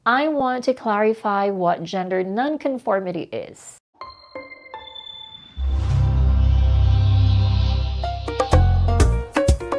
I want to clarify what gender nonconformity is.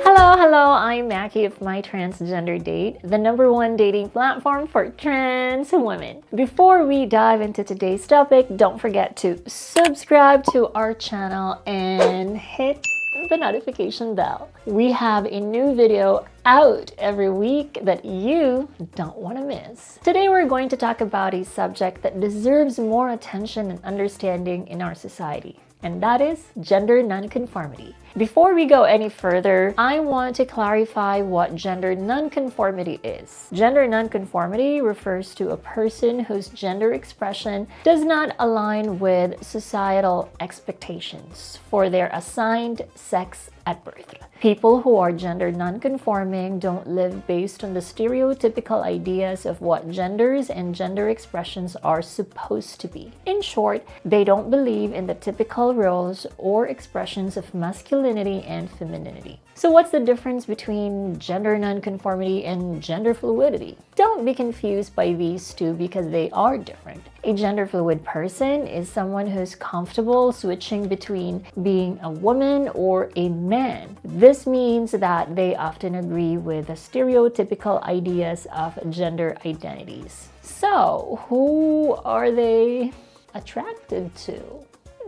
Hello, I'm Mackie of My Transgender Date, the #1 dating platform for trans women. Before we dive into today's topic, don't forget to subscribe to our channel and hit the notification bell. We have a new video out every week that you don't want to miss. Today we're going to talk about a subject that deserves more attention and understanding in our society, and that is gender nonconformity. Before we go any further, I want to clarify what gender nonconformity is. Gender nonconformity refers to a person whose gender expression does not align with societal expectations for their assigned sex at birth. People who are gender nonconforming don't live based on the stereotypical ideas of what genders and gender expressions are supposed to be. In short, they don't believe in the typical roles or expressions of masculinity and femininity. So what's the difference between gender nonconformity and gender fluidity? Don't be confused by these two because they are different. A gender fluid person is someone who's comfortable switching between being a woman or a man. This means that they often agree with the stereotypical ideas of gender identities. So, who are they attracted to?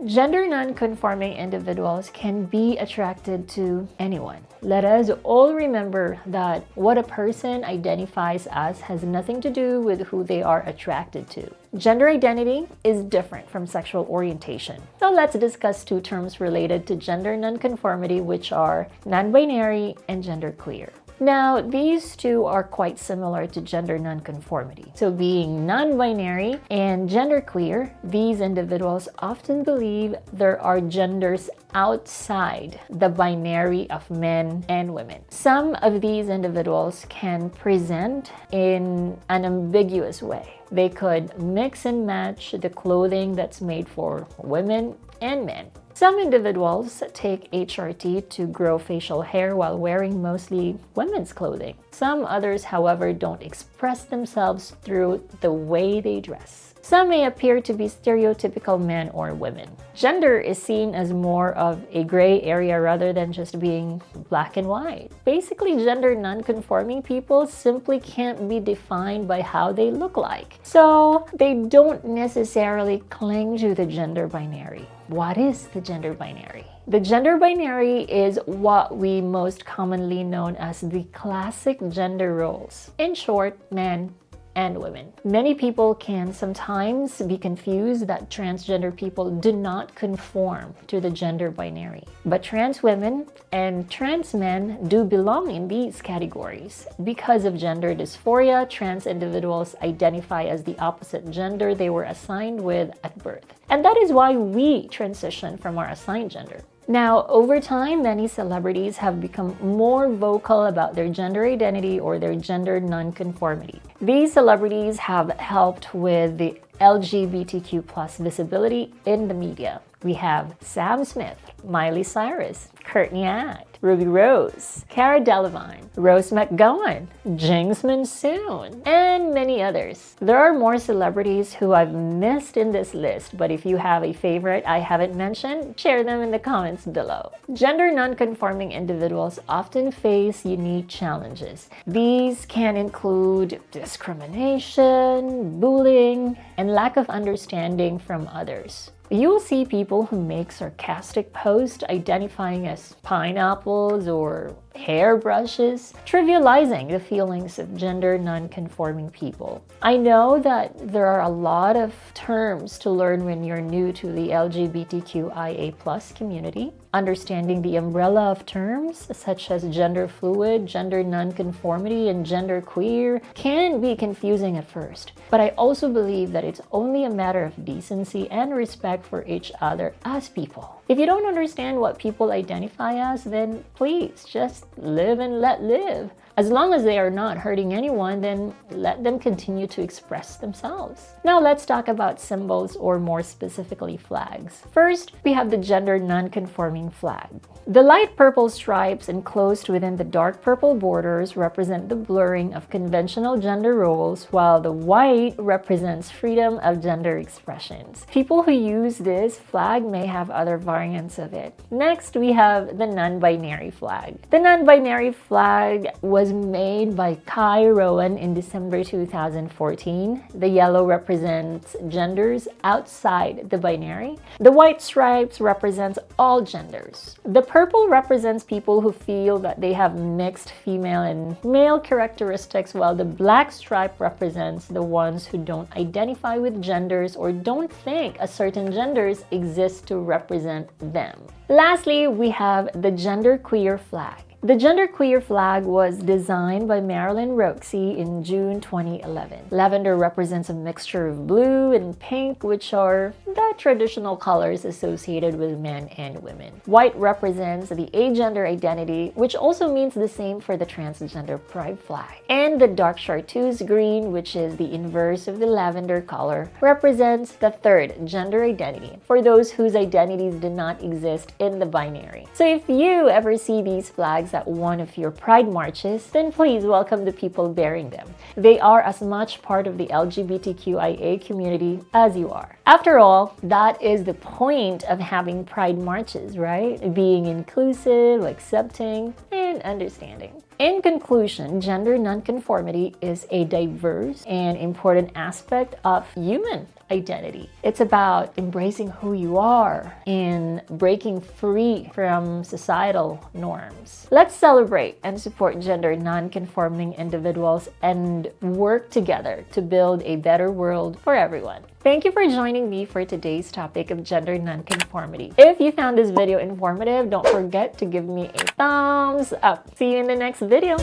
Gender nonconforming individuals can be attracted to anyone. Let us all remember that what a person identifies as has nothing to do with who they are attracted to. Gender identity is different from sexual orientation. So let's discuss two terms related to gender nonconformity, which are non-binary and genderqueer. Now, these two are quite similar to gender nonconformity. So being non-binary and genderqueer, these individuals often believe there are genders outside the binary of men and women. Some of these individuals can present in an ambiguous way. They could mix and match the clothing that's made for women and men. Some individuals take HRT to grow facial hair while wearing mostly women's clothing. Some others, however, don't express themselves through the way they dress. Some may appear to be stereotypical men or women. Gender is seen as more of a gray area rather than just being black and white. Basically, gender nonconforming people simply can't be defined by how they look like. So they don't necessarily cling to the gender binary. What is the gender binary? The gender binary is what we most commonly known as the classic gender roles. In short, men and women. Many people can sometimes be confused that transgender people do not conform to the gender binary. But trans women and trans men do belong in these categories. Because of gender dysphoria, trans individuals identify as the opposite gender they were assigned with at birth. And that is why we transition from our assigned gender. Now, over time, many celebrities have become more vocal about their gender identity or their gender nonconformity. These celebrities have helped with the LGBTQ+ visibility in the media. We have Sam Smith, Miley Cyrus, Courtney Act, Ruby Rose, Cara Delevingne, Rose McGowan, Jinx Monsoon, and many others. There are more celebrities who I've missed in this list, but if you have a favorite I haven't mentioned, share them in the comments below. Gender nonconforming individuals often face unique challenges. These can include discrimination, bullying, and lack of understanding from others. You'll see people who make sarcastic posts identifying as pineapples or hairbrushes, trivializing the feelings of gender nonconforming people. I know that there are a lot of terms to learn when you're new to the LGBTQIA+ community. Understanding the umbrella of terms such as gender fluid, gender nonconformity, and genderqueer can be confusing at first. But I also believe that it's only a matter of decency and respect for each other as people. If you don't understand what people identify as, then please just live and let live. As long as they are not hurting anyone, then let them continue to express themselves. Now let's talk about symbols, or more specifically flags. First, we have the gender non-conforming flag. The light purple stripes enclosed within the dark purple borders represent the blurring of conventional gender roles, while the white represents freedom of gender expressions. People who use this flag may have other variants of it. Next, we have the non-binary flag. The non-binary flag was made by Kai Rowan in December 2014. The yellow represents genders outside the binary. The white stripes represents all genders. The purple represents people who feel that they have mixed female and male characteristics, while the black stripe represents the ones who don't identify with genders or don't think a certain genders exist to represent them. Lastly, we have the genderqueer flag. The genderqueer flag was designed by Marilyn Roxy in June 2011. Lavender represents a mixture of blue and pink, which are the traditional colors associated with men and women. White represents the agender identity, which also means the same for the transgender pride flag. And the dark chartreuse green, which is the inverse of the lavender color, represents the third gender identity, for those whose identities do not exist in the binary. So if you ever see these flags at one of your pride marches, then please welcome the people bearing them. They are as much part of the LGBTQIA community as you are. After all, that is the point of having pride marches, right? Being inclusive, accepting, and understanding. In conclusion, gender nonconformity is a diverse and important aspect of human identity. It's about embracing who you are and breaking free from societal norms. Let's celebrate and support gender non-conforming individuals and work together to build a better world for everyone. Thank you for joining me for today's topic of gender nonconformity. If you found this video informative, don't forget to give me a thumbs up. See you in the next video.